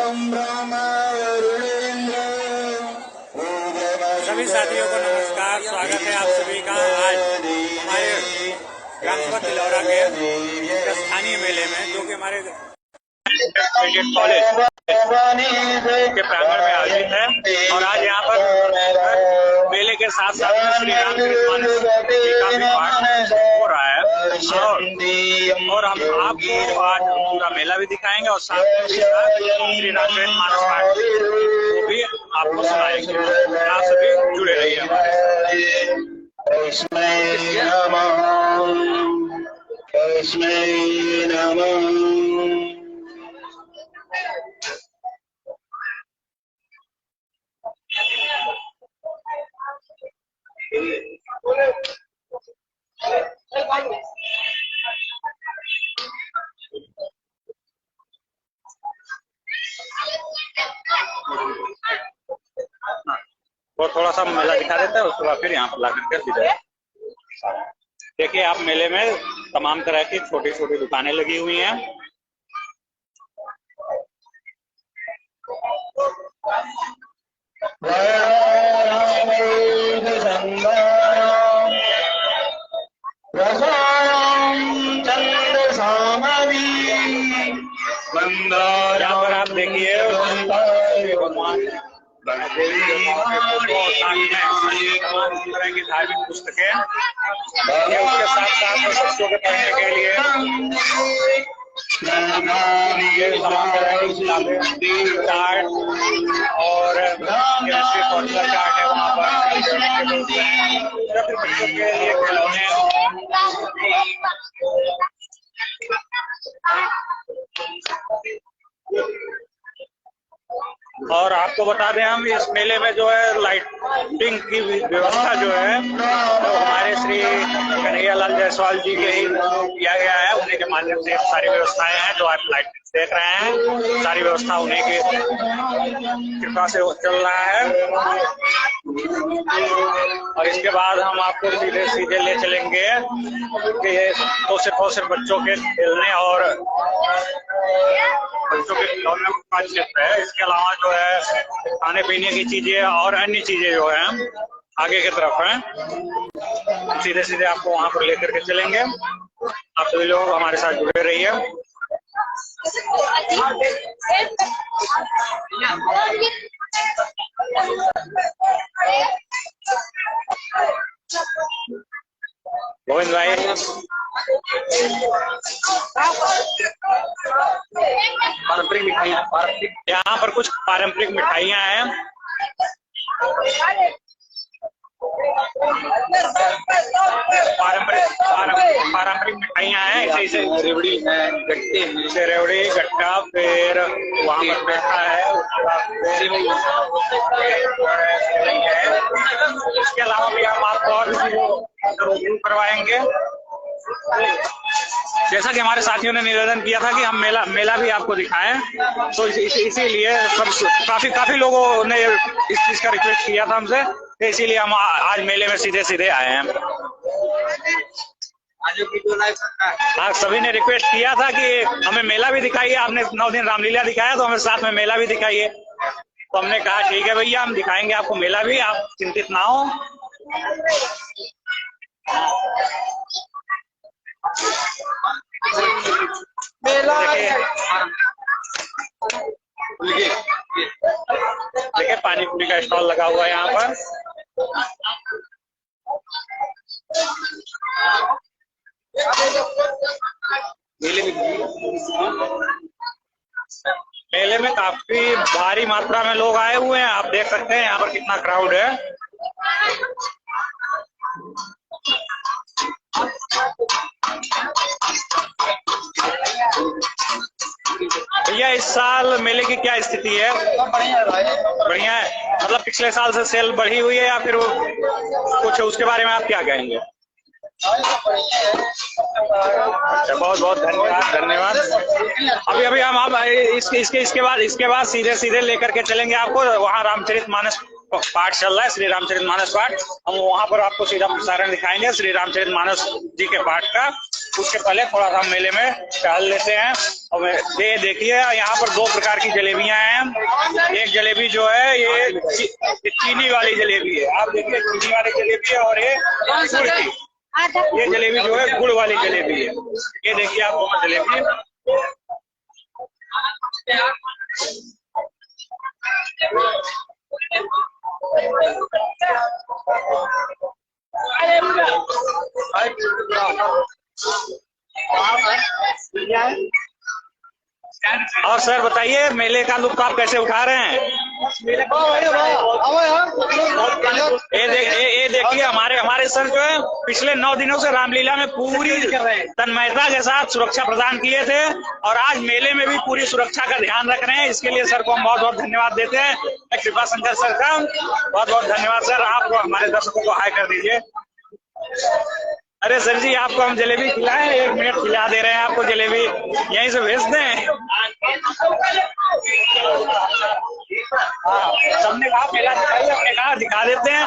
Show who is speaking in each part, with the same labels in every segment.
Speaker 1: सभी साथियों को नमस्कार। स्वागत है आप सभी का आज हमारे ग्राम सभा तिलौरा के स्थानीय मेले में, जो कि हमारे कॉलेज के प्रांगण में आयोजित है। और आज यहाँ पर मेले के साथ साथ श्री रामचरितमानस जी का भी पाठ हो रहा है और हम आपको आज पूरा मेला भी दिखाएंगे और साथ ही श्री रामचरितमानस पाठ वो भी आपको सुनाएंगे। आप सभी जुड़े रहिए हमारे और थोड़ा सा मेला दिखा देता है, उसके बाद फिर यहाँ पर ला करके सीधे देखिए आप मेले में तमाम तरह की छोटी छोटी दुकानें लगी हुई हैं। यहाँ पर आप देखिए की धार्मिक पुस्तकें, उसके साथ साथ बच्चों के पढ़ने के लिए चार्ट और चार्ट है वहाँ पर, बच्चों के लिए खिलौने और आपको बता दें हम इस मेले में जो है लाइटिंग की व्यवस्था जो है तो हमारे श्री कन्हैयालाल जायसवाल जी के ही किया गया है। उन्हीं के माध्यम से सारी व्यवस्थाएं हैं जो आप लाइटिंग देख रहे हैं, सारी व्यवस्था उन्हीं की कृपा से चल रहा है। और इसके बाद हम आपको सीधे सीधे ले चलेंगे कि थोसे बच्चों के खेलने और बच्चों के खिलौने का क्षेत्र है। इसके अलावा जो है खाने पीने की चीजें और अन्य चीजें जो है आगे की तरफ है। सीधे सीधे आपको वहां पर लेकर के चलेंगे। आप सभी लोग हमारे साथ जुड़े रहिए। गोविंद भाई, पारंपरिक मिठाइयाँ, यहाँ पर कुछ पारंपरिक मिठाइयाँ हैं। पारंपरिक मिठाइयाँ हैं, जैसे रेवड़ी है, गट्टे हैं, रेवड़ी गट्टा, फिर वहाँ पर बैठा है। इसके अलावा भी हम आपको और भी करवाएंगे। जैसा कि हमारे साथियों ने निवेदन किया था कि हम मेला भी आपको दिखाएं, तो इसीलिए सब काफी लोगों ने इस चीज का रिक्वेस्ट किया था हमसे, तो इसीलिए हम आज मेले में सीधे सीधे आए हैं। हाँ, सभी ने रिक्वेस्ट किया था कि हमें मेला भी दिखाइए। आपने 9 दिन रामलीला दिखाया तो हमें साथ में मेला भी दिखाइए। तो हमने कहा ठीक है भैया, हम दिखाएंगे आपको मेला भी, आप चिंतित ना हो। देखिए पानी पूरी का स्टॉल लगा हुआ है यहाँ पर। मेले में काफी भारी मात्रा में लोग आए हुए हैं। आप देख सकते हैं यहाँ पर कितना क्राउड है। भैया इस साल मेले की क्या स्थिति है? बढ़िया है, मतलब पिछले साल से सेल बढ़ी हुई है या फिर कुछ उसके बारे में आप क्या कहेंगे? अच्छा, बहुत बहुत धन्यवाद। अभी हम इसके बाद सीधे लेकर के चलेंगे आपको। वहाँ रामचरितमानस पाठ चल रहा है, श्री रामचरितमानस पाठ। हम वहाँ पर आपको सीधा प्रसारण दिखाएंगे श्री रामचरितमानस जी के पाठ का। उसके पहले थोड़ा सा मेले में टहल लेते हैं। और ये देखिए यहाँ पर दो प्रकार की जलेबियां हैं। एक जलेबी जो है ये चीनी वाली जलेबी है, आप देखिए चीनी वाली जलेबी है, और ये गुड़ की, ये जलेबी जो है गुड़ वाली जलेबी है। ये देखिए आप दोनों जलेबी। और सर बताइए मेले का लुत्फ आप कैसे उठा रहे हैं? ये देखिए हमारे सर जो है पिछले 9 दिनों से रामलीला में पूरी तन्मयता के साथ सुरक्षा प्रदान किए थे, और आज मेले में भी पूरी सुरक्षा का ध्यान रख रहे हैं। इसके लिए सर को हम बहुत बहुत धन्यवाद देते हैं। कृपा शंकर सर का बहुत बहुत धन्यवाद। सर आप हमारे दर्शकों को हाय कर दीजिए। अरे सर जी आपको हम जलेबी खिलाएं, 1 मिनट खिला दे रहे हैं आपको जलेबी, यहीं से भेज दें। सबने कहा मेला दिखाइए, हमने कहा दिखा देते हैं।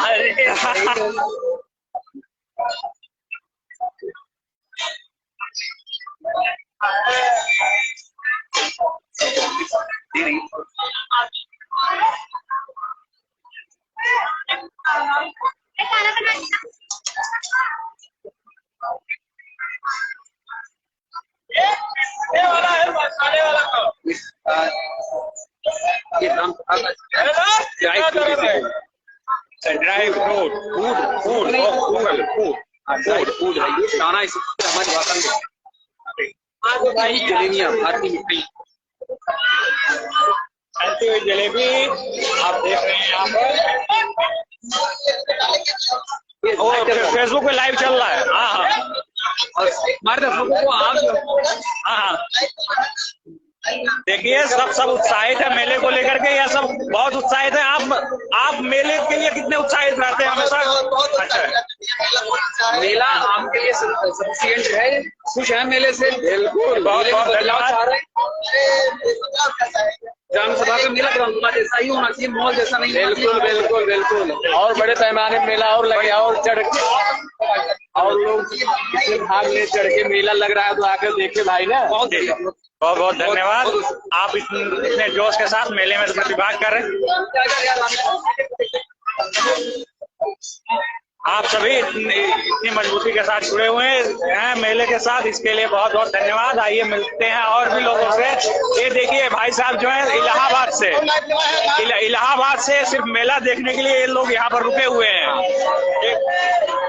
Speaker 1: ड्राई फ्रूट फूड हमारी भाषा में जलेबियाँ, भारतीय मिठाई, चलती हुई जलेबी आप देख रहे हैं यहाँ पर। फेसबुक पे लाइव चल रहा है। हाँ और हमारे दर्शकों को आप हाँ देखिए सब उत्साहित है मेले को लेकर के, यह सब बहुत उत्साहित है। आप मेले के लिए कितने उत्साहित रहते हैं हमेशा? अच्छा मेला आपके लिए सफिशिएंट है, खुश है मेले से? बिल्कुल, बहुत बहुत धन्यवाद। ग्राम सभा का मेला ग्राम सभा जैसा ही होना चाहिए, मॉल जैसा नहीं। बिल्कुल बिल्कुल बिल्कुल, और बड़े पैमाने में मेला और लगे और चढ़ के, और लोग इसमें भाग ले चढ़ के मेला लग रहा है तो आकर देखे भाई ना। बहुत बहुत धन्यवाद। आप इतने जोश के साथ मेले में प्रतिभाग कर रहे हैं। आप सभी इतनी मजबूती के साथ जुड़े हुए हैं मेले के साथ, इसके लिए बहुत बहुत धन्यवाद। आइए मिलते हैं और भी लोगों से। ये देखिए भाई साहब जो है इलाहाबाद से सिर्फ मेला देखने के लिए ये लोग यहाँ पर रुके हुए हैं।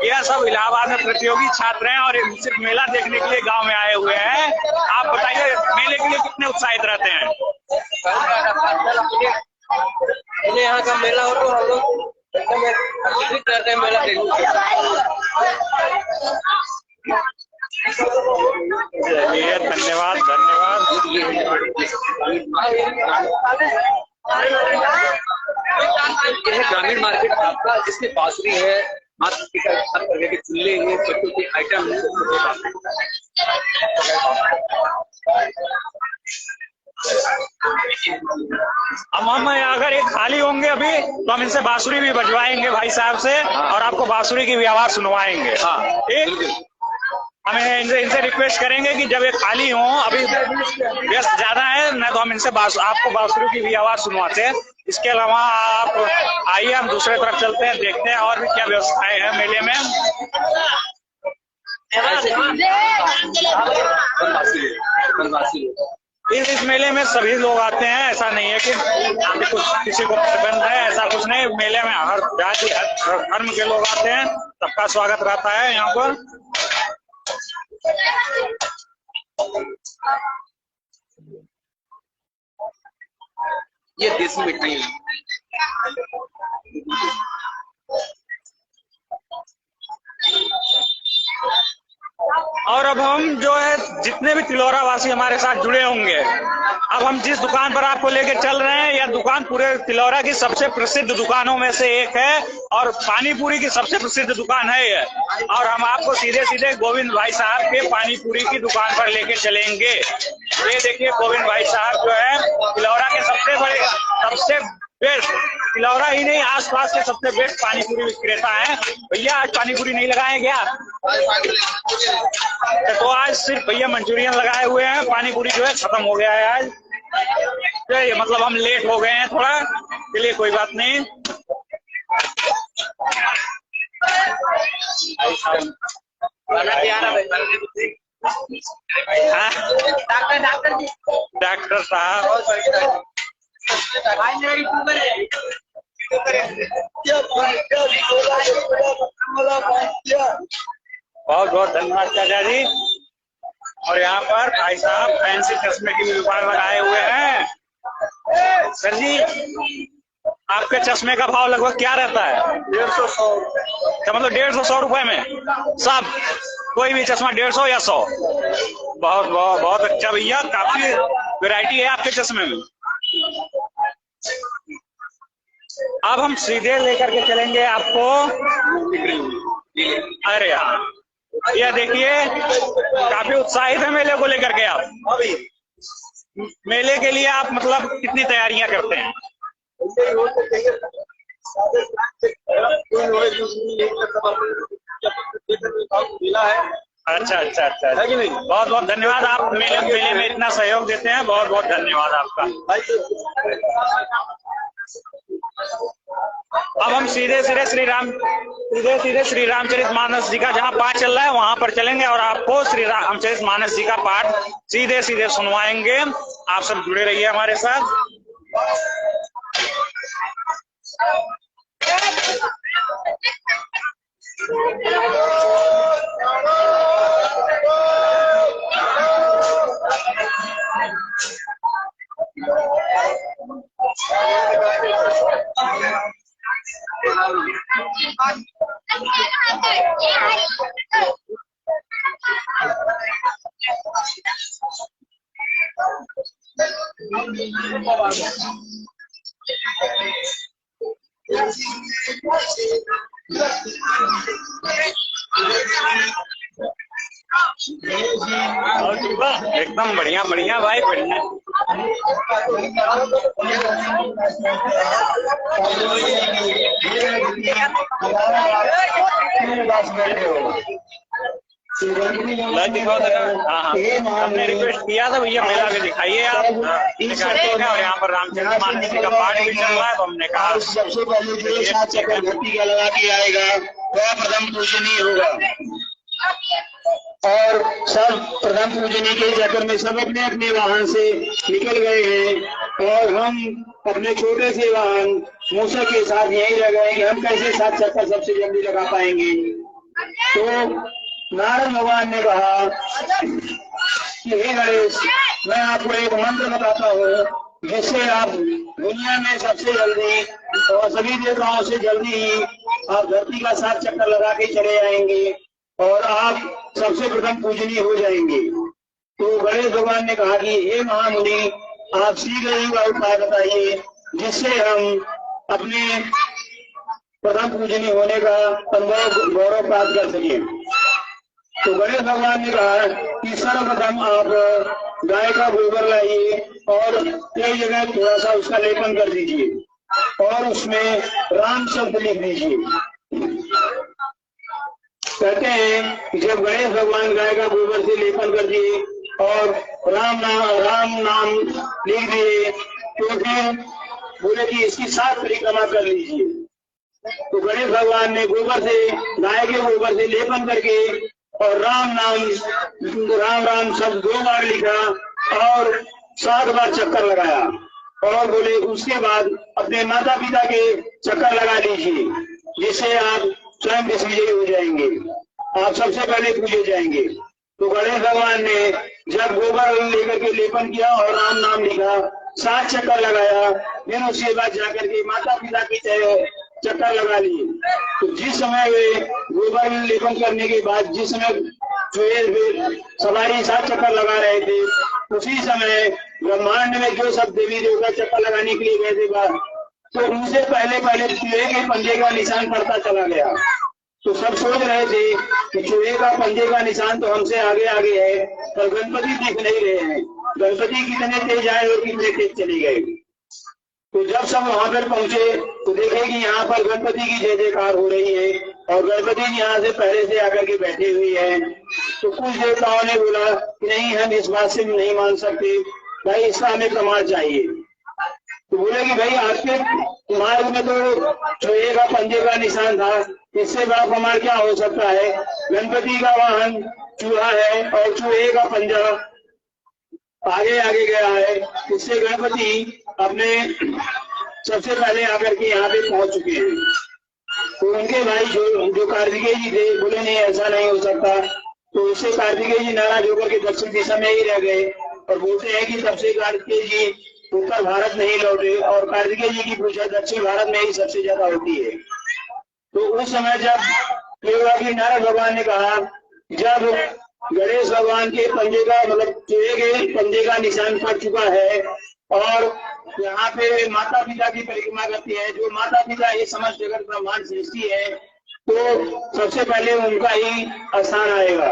Speaker 1: यह सब इलाहाबाद में प्रतियोगी छात्र हैं और सिर्फ मेला देखने के लिए गांव में आए हुए हैं। आप बताइए मेले के लिए कितने उत्साहित रहते हैं? यहाँ का मेला हो तो हम लोग रहते हैं मेला देखने। चलिए धन्यवाद धन्यवाद। यह ग्रामीण मार्केट आपका जिसकी बांसुरी है, तरह के चूल्हे हैं, बच्चों के आइटम है। अब हम अगर ये खाली होंगे अभी तो हम इनसे बांसुरी भी बजवाएंगे भाई साहब से, और आपको बांसुरी की भी आवाज सुनवाएंगे। ठीक, हम इनसे रिक्वेस्ट करेंगे कि जब ये खाली हो, अभी व्यस्त ज्यादा है ना, तो हम इनसे आपको बांसुरी की भी आवाज सुनवाते हैं। इसके अलावा आप आइए हम दूसरे तरफ चलते हैं, देखते हैं और भी क्या व्यवस्थाएं हैं मेले में। इस मेले में सभी लोग आते हैं, ऐसा नहीं है कि कुछ किसी को प्रतिबंध है, ऐसा कुछ नहीं। मेले में हर जाति हर धर्म के लोग आते हैं, सबका स्वागत रहता है यहाँ पर। ये देसी मिठाई है। और अब हम जो है जितने भी तिलौरा वासी हमारे साथ जुड़े होंगे, अब हम जिस दुकान पर आपको लेके चल रहे हैं, यह दुकान पूरे तिलौरा की सबसे प्रसिद्ध दुकानों में से एक है और पानी पूरी की सबसे प्रसिद्ध दुकान है ये। और हम आपको सीधे सीधे गोविंद भाई साहब के पानी पूरी की दुकान पर लेके चलेंगे। ये देखिए गोविंद भाई साहब जो है तिलौरा के सबसे बेस्ट, तिलौरा ही नहीं आसपास के सबसे बेस्ट पानी पूरी विक्रेता है भैया। आज पानी पूरी नहीं लगाए क्या? तो आज सिर्फ भैया मंचूरियन लगाए हुए हैं, पानी पूरी जो है खत्म हो गया है आज। मतलब हम लेट हो गए हैं थोड़ा, चलिए कोई बात नहीं। डॉक्टर साहब बहुत बहुत धन्यवाद चाचा जी। और यहाँ पर भाई साहब फैंसी चश्मे की भी दुकान लगाए हुए हैं। सर जी आपके चश्मे का भाव लगभग क्या रहता है? 150-100। मतलब 150-100 रुपए में सब? कोई भी चश्मा 150 या 100? बहुत बहुत बहुत अच्छा भैया, काफी वैरायटी है आपके चश्मे में। अब हम सीधे लेकर के चलेंगे आपको। अरे यार ये देखिए काफी उत्साहित है मेले को लेकर के आप। मेले के लिए आप मतलब कितनी तैयारियां करते हैं? अच्छा अच्छा अच्छा, बहुत बहुत धन्यवाद। आप मेले में इतना सहयोग देते हैं, बहुत बहुत धन्यवाद आपका। अब हम सीधे श्री रामचरितमानस जी का जहाँ पाठ चल रहा है वहां पर चलेंगे और आपको श्री रामचरितमानस जी का पाठ सीधे सुनवाएंगे। आप सब जुड़े रहिए हमारे साथ। एकदम बढ़िया बढ़िया भाई, बढ़िया। हाँ, हमने रिक्वेस्ट किया था भैया मेला के दिखाइए आप। और यहाँ पर रामचरितमानस जी का पाठ भी चल रहा है, तो हमने कहा
Speaker 2: सबसे पहले जो 7 चक्कर घंटी का लगा के आएगा वह प्रथम पूजनीय होगा। और सब प्रथम पूजनीय के चक्कर में सब अपने अपने वाहन से निकल गए हैं और हम अपने छोटे से वाहन मूसा के साथ यही रह गए कि हम कैसे 7 चक्कर सबसे जल्दी लगा पाएंगे। तो नारद भगवान ने कहा कि हे गणेश, मैं आपको एक मंत्र बताता हूँ जिससे आप दुनिया में सबसे जल्दी और सभी देवताओं से जल्दी ही आप धरती का 7 चक्कर लगा के चले जाएंगे और आप सबसे प्रथम पूजनीय हो जाएंगे। तो गणेश भगवान ने कहा कि हे महामुनि, आप शीघ्र ही वह उपाय बताइए जिससे हम अपने प्रथम पूजनीय होने का अनुभव गौरव प्राप्त कर सके। तो गणेश भगवान ने कहा कि सर्वप्रथम आप गाय का गोबर लाइए और कई जगह थोड़ा सा उसका लेपन कर दीजिए और उसमें राम शब्द लिख दीजिए। कहते हैं जब गणेश भगवान गाय का गोबर से लेपन कर दिए और राम नाम लिख दिए तो फिर बोले कि इसकी 7 परिक्रमा कर लीजिए। तो गणेश भगवान ने गोबर से, गाय के गोबर से लेपन करके और राम राम शब्द 2 बार लिखा और 7 बार चक्कर लगाया और बोले उसके बाद अपने माता पिता के चक्कर लगा लीजिए जिससे आप स्वयं विजयी हो जाएंगे, आप सबसे पहले पूजे जाएंगे। तो गणेश भगवान ने जब गोबर लेकर के लेपन किया और राम नाम लिखा, 7 चक्कर लगाया, फिर उसके बाद जाकर के माता पिता की चक्कर लगा लिए। तो जिस समय वे गोबर लेपन करने के बाद जिस समय सवारी 7 चक्कर लगा रहे थे उसी समय ब्रह्मांड में जो सब देवी देवता चक्कर लगाने के लिए गए थे बाहर, तो उनसे पहले चूहे के पंजे का निशान पड़ता चला गया। तो सब सोच रहे थे कि चूहे का पंजे का निशान तो हमसे आगे है, पर गणपति दिख नहीं रहे हैं, गणपति कितने तेज आए और कितने तेज चले गए। तो जब सब वहां पर पहुंचे तो देखे कि यहाँ पर गणपति की जय जयकार हो रही है और गणपति जी यहाँ से पहले से आकर के बैठे हुई है। तो कुछ देवताओं ने बोला कि नहीं, हम इस बात से नहीं मान सकते भाई, इसका हमें प्रमाण चाहिए। तो बोले कि भाई आपके मार्ग में तो चूहे का पंजे का निशान था, इससे बड़ा प्रमाण क्या हो सकता है। गणपति का वाहन चूहा है और चूहे का पंजा आगे आगे गया है, इससे गणपति अपने सबसे पहले आकर के यहाँ पे पहुंच चुके हैं। तो उनके भाई जो कार्तिकेय जी थे बोले नहीं, ऐसा नहीं हो सकता। तो उससे कार्तिकेय जी नाराज होकर के दक्षिण दिशा में ही रह गए और बोलते हैं कि तब से कार्तिकेय जी उत्तर भारत नहीं लौटे और कार्तिकेय जी की पूजा दक्षिण भारत में ही सबसे ज्यादा होती है। तो उस समय जब योगी नारद भगवान ने कहा, जब गणेश भगवान के पंजे का मतलब चूहे के पंजे का निशान पड़ चुका है और यहाँ पे माता पिता की परिक्रमा करती है, जो माता पिता ये समस्त जगत ब्रह्मांड सृष्टि है, तो सबसे पहले उनका ही स्थान आएगा।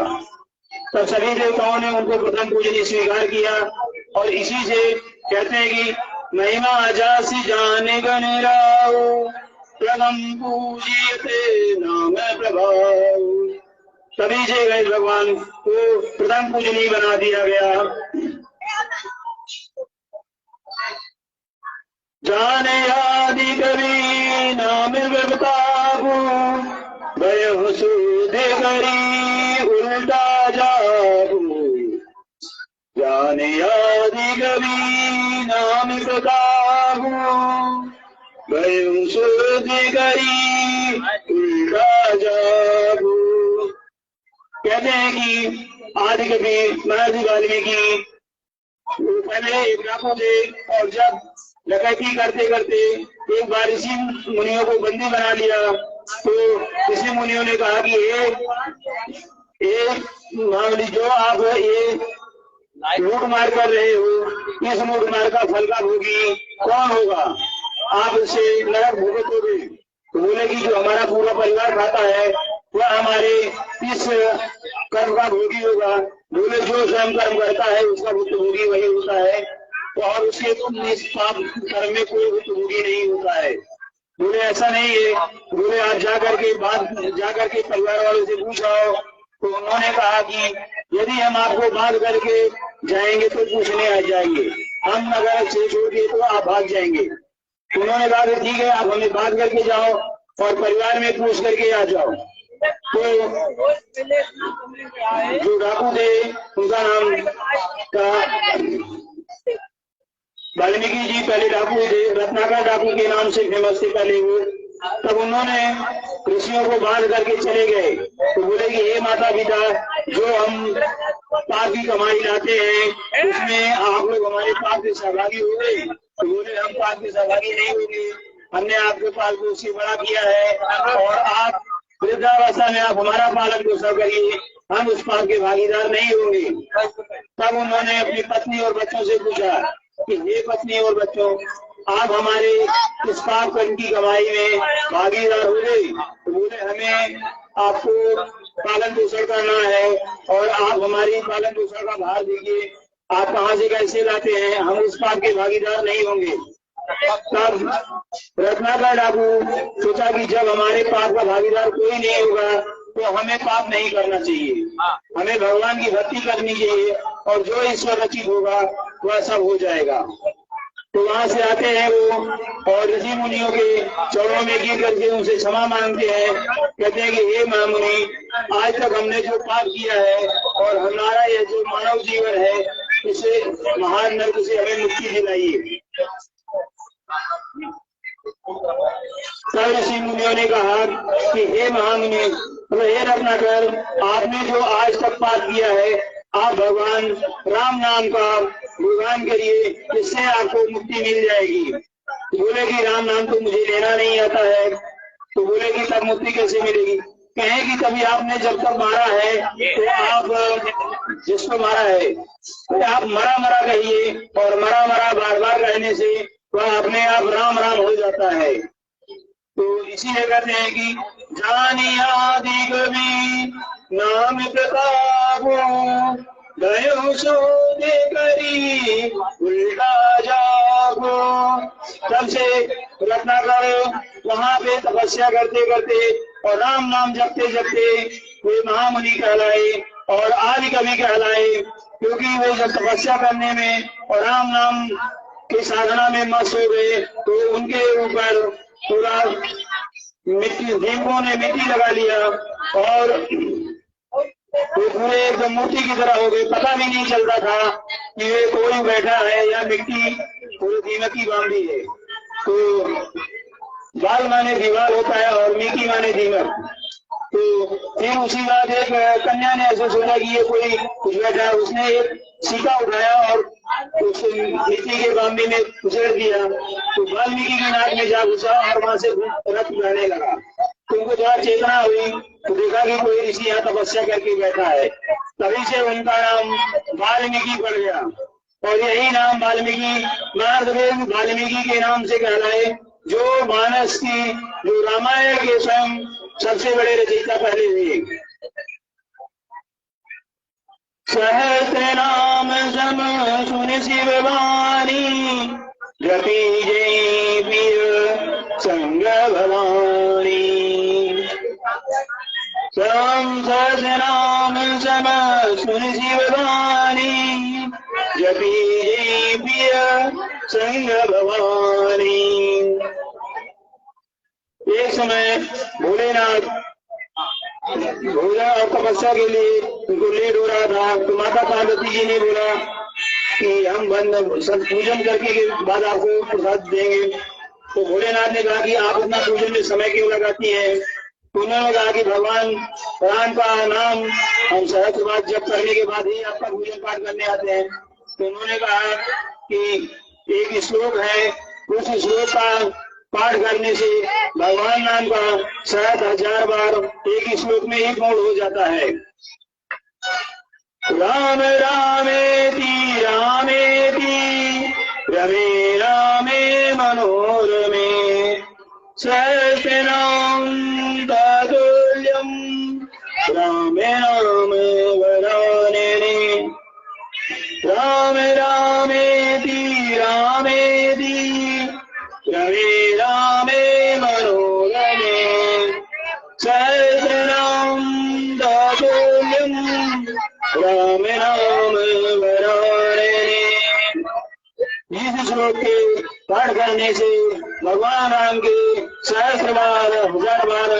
Speaker 2: तब सभी देवताओं ने उनको प्रथम पूजनीय स्वीकार किया और इसी से कहते हैं कि महिमा जासी जाने गणराव प्रथम पूजियते नाम प्रभाव। तभी से गणेश भगवान को प्रथम पूजनीय बना दिया गया। जाने आदि कवि नाम प्रतापु भय सुधे करी उल्टा जाबू। जाने आदि कवि नाम प्रतापु भय सुधे करी उल्टा जाबू। कहते हैं कि आदि कवि महर्षि वाल्मीकि पहले एक डाकू थे और जब डकैती करते करते एक बार ऋषि मुनियों को बंदी बना लिया। तो ऋषि मुनियों ने कहा कि जो आप ये लूट मार कर रहे हो, इस लूट मार का फल का भोगी कौन होगा, आप इसे नरक भुगत होगे। तो बोले कि जो हमारा पूरा परिवार खाता है वह हमारे इस कर्म का भोगी होगा। बोले जो स्वयं कर्म करता है उसका भुक्तभोगी वही होता है और उसके पाप कर्म में कोई भुक्तभोगी नहीं होता है। बोले ऐसा नहीं है। बोले आप जाकर के परिवार वालों से पूछाओ। तो उन्होंने कहा कि यदि हम आपको बांध करके जाएंगे तो पूछने आ जाएंगे, हम अगर छोड़िए तो आप भाग जाएंगे। उन्होंने कहा कि ठीक है, आप हमें बांध करके जाओ और परिवार में पूछ करके आ जाओ। तो जो डाकू थे उनका नाम था वाल्मीकि जी, पहले डाकू थे, रत्नाकर डाकू के नाम से फेमस थे पहले वो। तब उन्होंने ऋषियों को बांध करके चले गए। तो बोले कि हे माता पिता, जो हम पाप की कमाई लाते हैं उसमें आप लोग हमारे पाप के सहभागी हो गए। तो बोले हम पाप के सहभागी नहीं होंगे, हमने आपके पाप को उससे बड़ा किया है और आप वृद्धावस्था में आप हमारा पालन पोषण करिए, हम उस पाप के भागीदार नहीं होंगे। तब उन्होंने अपनी पत्नी और बच्चों से पूछा कि हे पत्नी और बच्चों, आप हमारे इस पाप कर्म की कमाई में भागीदार हो गए। तो बोले हमें आपको पालन पोषण करना है और आप हमारी पालन पोषण का भार दीजिए, आप कहाँ से कैसे लाते हैं, हम उस पाप के भागीदार नहीं होंगे। तब रत्नाकर डाकू सोचा कि जब हमारे पाप का भागीदार कोई नहीं होगा तो हमें पाप नहीं करना चाहिए, हमें भगवान की भक्ति करनी चाहिए और जो ईश्वर रचित होगा वह सब हो जाएगा। तो वहां से आते हैं वो और ऋषि मुनियों के चरणों में गिर करके उनसे क्षमा मांगते हैं। कहते हैं कि हे महामुनि, आज तक हमने जो पाप किया है और हमारा यह जो मानव जीवन है, इसे महान नरक से हमें मुक्ति दिलाइए। तब ऋषि मुनियों ने कहा कि हे महामुनि, हे रत्नाकर, आपने जो आज तक पाप किया है, आप भगवान राम नाम का गुणगान करिए, इससे आपको मुक्ति मिल जाएगी। बोले कि राम नाम तो मुझे लेना नहीं आता है। तो बोले कि तब मुक्ति कैसे मिलेगी। कहे कि कभी आपने जब तक मारा है तो आप जिसको मारा है तो आप मरा मरा कहिए और मरा मरा बार बार कहने से वह अपने आप राम राम हो जाता है। तो इसीलिए कहते हैं कि जानी आदि कवि नाम प्रतापो गयो सोदे करी उल्टा जागो। तब से रत्नाकर वहां पे तपस्या करते करते और राम नाम जपते जपते वे महामुनि कहलाए और आदि कवि कहलाए, क्योंकि वे जब तपस्या करने में और राम नाम की साधना में मस्त हो गए तो उनके ऊपर पूरा मिट्टी, दीपकों ने मिट्टी लगा लिया और वो पूरे एकदम मूर्ति की तरह हो गए। पता भी नहीं चलता था कि वे कोई बैठा है या मिट्टी पूरे दीमक की बांधी है। तो बाल माने दीवार होता है और मिकी माने दीमक। तो फिर उसी बात एक कन्या ने ऐसे सोचा कि ये कोई कुछ बैठा है, उसने एक सिक्का उठाया और उस मिट्टी के बांबी में उछेड़ दिया तो वाल्मीकि की नाक में जा घुसा और वहां से रक्त बहने लगा। तो उनको थोड़ा चेतना हुई तो देखा कि कोई ऋषि यहाँ तपस्या करके बैठा है। तभी से उनका नाम वाल्मीकि पड़ गया और यही नाम वाल्मीकि महादेव वाल्मीकि के नाम से कहलाए, जो मानस की जो रामायण के स्वयं सबसे बड़े रचयिता पहले थे। सहस्र नाम सम सुन शिव वाणी, जपी जय पीर संग भवानी। सहस्र नाम सम सुन शिव वाणी, जपी जय पीर संग भवानी। एक समय भोलेनाथ भोला और तपस्या के लिए उनको लेट हो रहा था तो माता पार्वती जी ने बोला कि हम पूजन करके के बाद आपको प्रसाद देंगे। तो भोलेनाथ ने कहा कि आप अपना पूजन में समय क्यों लगाती हैं? तो उन्होंने कहा कि भगवान राम का नाम हम सहस्त्र बार जप करने के बाद ही आपका पूजन पाठ करने आते हैं। तो उन्होंने कहा कि एक श्लोक है, उस श्लोक का पाठ करने से भगवान नाम का 7000 बार एक ही श्लोक में ही पूर्ण हो जाता है। राम रामेति रामेति रमे रामे मनोरमे, सहस्रनाम ततुल्यं रामे राम वरानने। राम रामेति रामेति रमे रामे मनोरमे, सहस्रनाम ततुल्यं राम राम वरानने। इस श्लोक के पाठ करने से भगवान राम के 1000 बार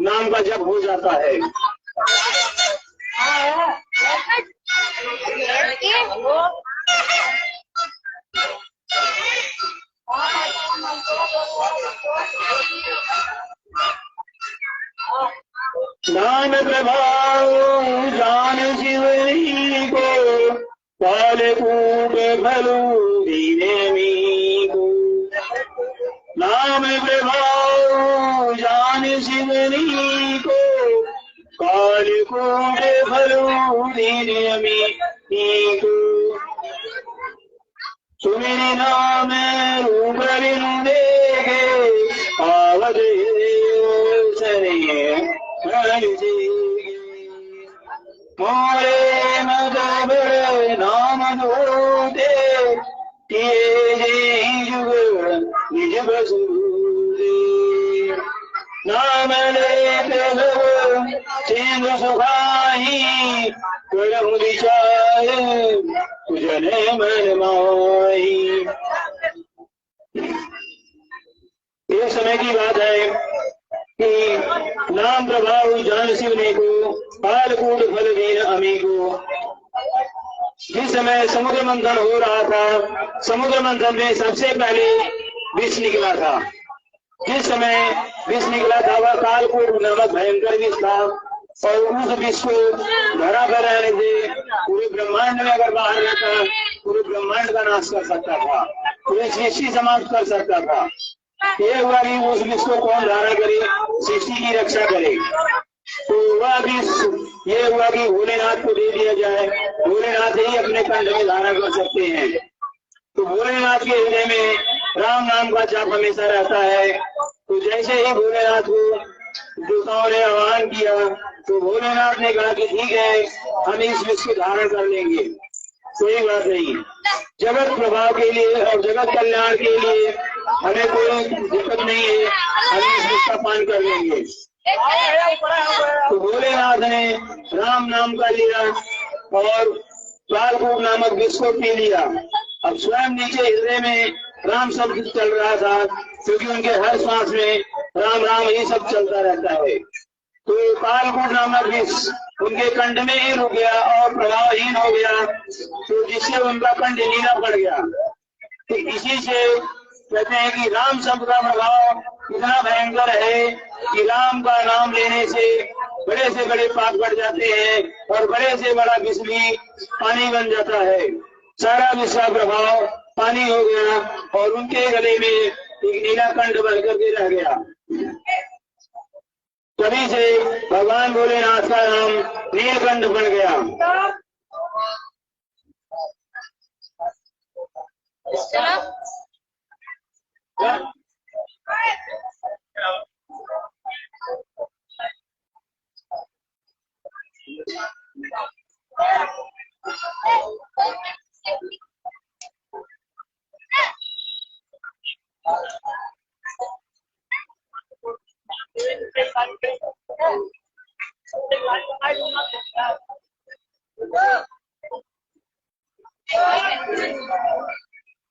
Speaker 2: नाम का जप हो जाता है। नाम प्रभाव जान शिवरी को, कालकूट भलु दीनेमी को। नाम प्रभाव जान शिवरी को, कालकूट भलु दीनेमी को। सुमिरि नाम रूप बिनु देखे, आवत सरे मोरे मद बड़ नाम धोते, तेरे जुग निज बसूरे। नाम लेते सब सिंधु सुखाही, करहु विचार तुझने मन माही। एक समय की बात है कि नाम प्रभाव जान शिवने को, कालकूट फल दीन अमी को। जिस समय समुद्र मंथन हो रहा था, समुद्र मंथन में सबसे पहले विष निकला था। जिस समय विष निकला था वह कालकूट नामक भयंकर विष था और उस विष को धरा कर रहने से पूरे ब्रह्मांड में अगर बाहर रहता पूरे ब्रह्मांड का नाश कर सकता था, पूरी सृष्टि समाप्त कर सकता था। ये हुआ कि उस विष को कौन धारण करे, सृष्टि की रक्षा करे। तो वह विष ये हुआ कि भोलेनाथ को दे दिया जाए, भोलेनाथ ही अपने कंठ में धारण कर सकते हैं। तो भोलेनाथ के हृदय में राम नाम का जाप हमेशा रहता है। तो जैसे ही भोलेनाथ को दूतों ने आह्वान किया तो भोलेनाथ ने कहा कि ठीक है, हम इस विष को धारण कर लेंगे, कोई बात नहीं। जगत प्रभाव के लिए और जगत कल्याण के लिए हमें कोई दिक्कत नहीं है, हम इस दूध का पान कर लेंगे। तो भोलेनाथ ने राम नाम का लिया और कालकूट नामक विष को पी लिया। अब स्वयं नीचे हृदय में राम शब्द चल रहा था, क्योंकि उनके हर सांस में राम राम ही सब चलता रहता है। तो कालकूट नामक विष उनके कंठ में ही रुक गया और प्रभावहीन हो गया, तो जिससे उनका कंठ नीला पड़ गया। तो इसी से कहते हैं कि राम शब्द का प्रभाव इतना भयंकर है कि राम का नाम लेने से बड़े पाप बढ़ जाते हैं और बड़े से बड़ा विष भी पानी बन जाता है। सारा विष का प्रभाव पानी हो गया और उनके गले में एक नीला कंठ बन करके रह गया। तभी से भगवान भोलेनाथ का नाम नीलकंठ बन गया।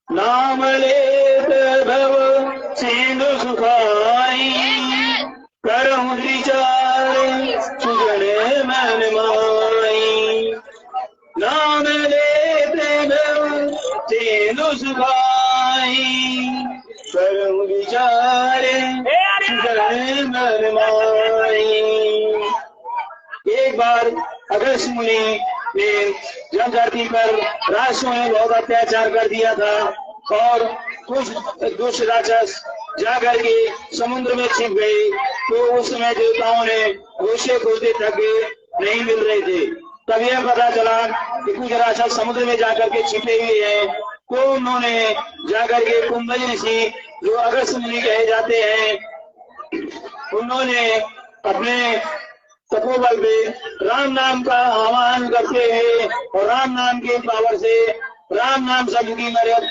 Speaker 2: नाम लेत भव सिंधु सुखाई, करहु विचार सुजन मन माई। नाम लेत भव सिंधु सुखाई, करहु विचार सुजन मन माई। एक बार अगस्त्य मुनि ने जब धरती पर राक्षसों ने बहुत अत्याचार कर दिया था और कुछ दुष्ट राक्षस जाकर के समुद्र में छिप गए, तो उस समय देवताओं ने घोषे खोजते थक गए, नहीं मिल रहे थे। तब यह पता चला कि कुछ राक्षस समुद्र में जाकर के छिपे हुए हैं, तो उन्होंने जाकर के कुंभज ऋषि, जो अगस्त्य मुनि कहे जाते हैं, उन्होंने अपने तपोबल पे राम नाम का आह्वान करते हैं और राम नाम के पावर से, राम नाम शब्द की मर्यादा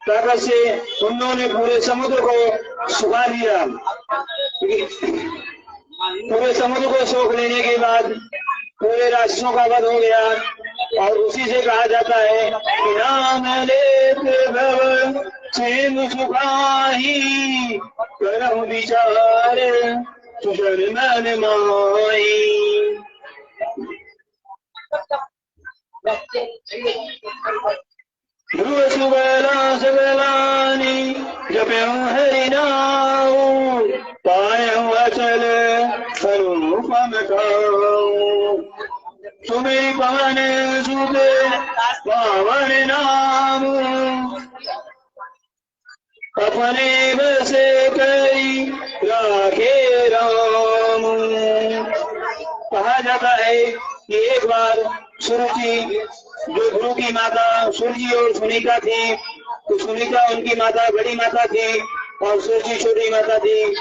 Speaker 2: ताकत से उन्होंने पूरे समुद्र को सुखा लिया। पूरे समुद्र को सोख लेने के बाद पूरे राक्षसों का वध हो गया और उसी से कहा जाता है कि नाम लेत भव सिंधु सुखाई, करहु विचार सुजन मन माई। ध्रुव सुबला सबलानी जपयु हरि नाम, पायउ अचल अनुपम काऊ। तुम्हें पवन सुत पावन नाम, अपने बसे कई राखे राम। कहा जाता है कि एक बार सूर्य जो गुरु की माता सूर्य और सुनीता थी, तो सुनीता उनकी माता बड़ी माता थी और सूर्य छोटी माता थी।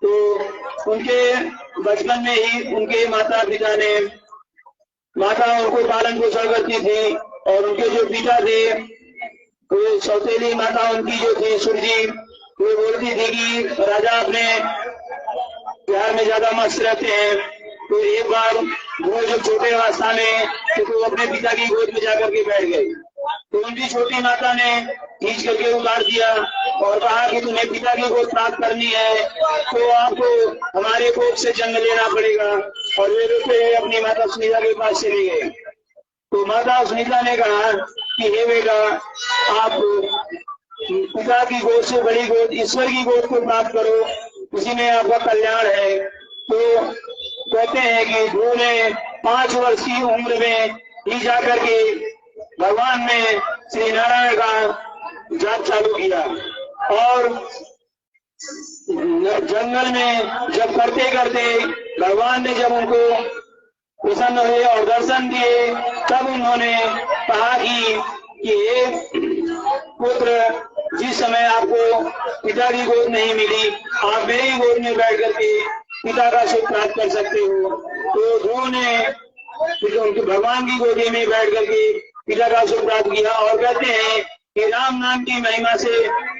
Speaker 2: तो उनके बचपन में ही उनके माता पिता ने, माता उनको पालन पोषण करती थी और उनके जो पिता थे, तो सौतेली माता उनकी जो थी सूर्य, वो बोलती थी कि राजा अपने प्यार में ज्यादा मस्त रहते हैं। तो एक बार वो जब छोटे अवस्था में, तो अपने पिता की गोद में जाकर के बैठ गए, तो उनकी छोटी माता ने खींच करके उतार दिया और कहा कि तुम्हें पिता की गोद प्राप्त करनी है तो आपको हमारे गोद से जन्म लेना पड़ेगा। और वे रोते हुए अपनी माता सुनीता के पास चले गए। तो माता सुनीता ने कहा कि हे बेटा, आप पिता की गोद से बड़ी गोद, ईश्वर की गोद को प्राप्त करो, उसी में आपका कल्याण है। तो कहते हैं कि ध्रुव ने 5 वर्ष की उम्र में ही जाकर के भगवान ने श्री नारायण का जाप चालू किया और जंगल में जब करते करते भगवान ने जब उनको प्रसन्न हुए और दर्शन दिए, तब उन्होंने कहा कि हे पुत्र, जिस समय आपको पिता की गोद नहीं मिली, आप मेरी गोद में बैठ करके पिता का सुख प्राप्त कर सकते हो। तो ध्रुव ने भगवान की गोदी में बैठ करके पिता का सुख प्राप्त किया और कहते हैं कि राम नाम की महिमा से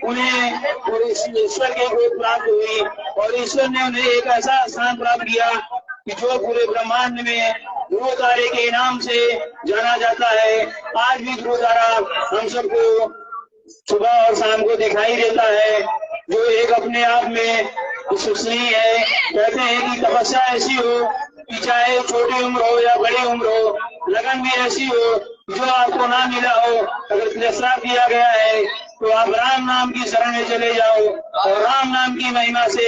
Speaker 2: उन्हें और ईश्वर की गोद प्राप्त हुई और ईश्वर ने उन्हें एक ऐसा स्थान प्राप्त किया कि जो पूरे ब्रह्मांड में ध्रुव तारे के नाम से जाना जाता है। आज भी ध्रुव तारा हम सबको सुबह और शाम को दिखाई देता है, जो एक अपने आप में विश्वसनीय है। कहते हैं कि तपस्या ऐसी हो कि चाहे छोटी उम्र हो या बड़ी उम्र हो, लगन भी ऐसी हो जो आपको ना मिला हो, अगर प्रस्ताव दिया गया है तो आप राम नाम की शरण में चले जाओ और राम नाम की महिमा से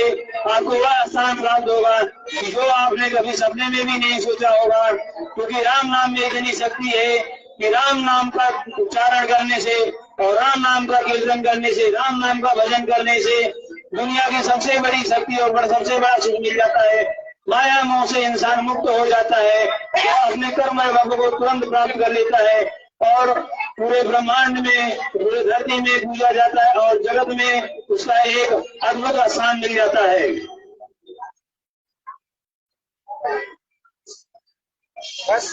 Speaker 2: आपको वह स्थान प्राप्त होगा कि जो आपने कभी सपने में भी नहीं सोचा होगा। क्योंकि राम नाम में इतनी शक्ति है कि राम नाम का उच्चारण करने से और राम नाम का कीर्तन करने से, राम नाम का भजन करने से दुनिया की सबसे बड़ी शक्ति और सबसे बड़ा सुख मिल जाता है। माया मोह से इंसान मुक्त हो जाता है, वह अपने कर्म भाव को तुरंत प्राप्त कर लेता है और पूरे ब्रह्मांड में, पूरे धरती में पूजा जाता है और जगत में उसका एक अद्भुत स्थान मिल जाता है। बस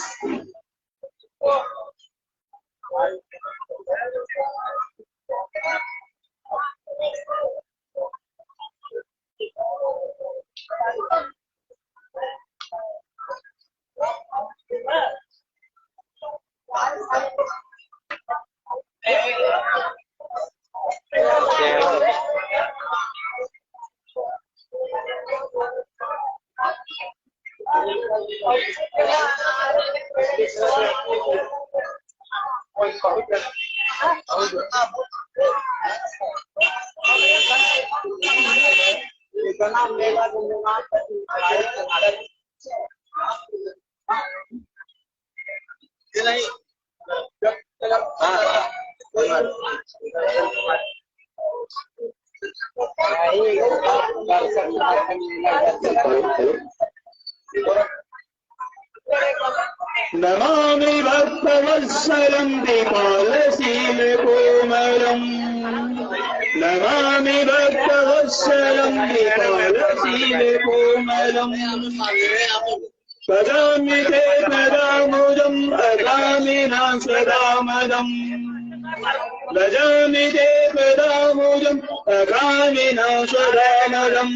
Speaker 2: नमामि भक्तवत्सलं दीपालशीलकोमलं, नमामि भक्तवत्सलं दीपालशीलकोमलं, पदामि ते पदामुदम् अगामिना सदामदम्, भजामि ते पदामुदम् अगामिना सदामदम्,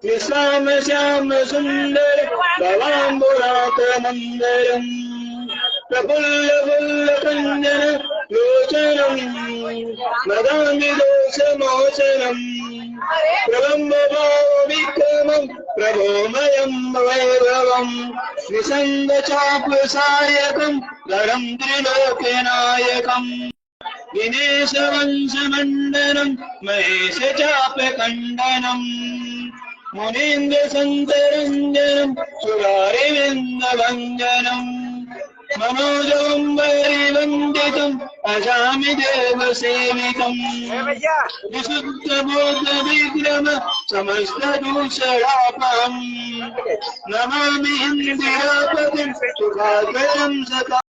Speaker 2: निशाम श्याम सुंदर भवाम्बुरातमंदरम्, प्रफुल्ल फुल्ल कंजन लोचनम्, नदामि दोषमोचनम्, प्रबम्ब भाव विक्रमम् प्रभोमयम् वैभवम्, निसंग चाप सायकम् धरम् त्रिलोकनायकम्, दिनेश वंश मंडनम् महेश चाप खंडनम्, मुनीन्द्र संतरंजनम् सुरारिविंद भंजनम्, मनोजवम् वैरिवन्दितम् अजामि देव सेवितम्, विशुद्ध बोध विक्रम समस्त दूषणापहम्, नमामि इंदिरापतिम् सुखाकरम् सदा।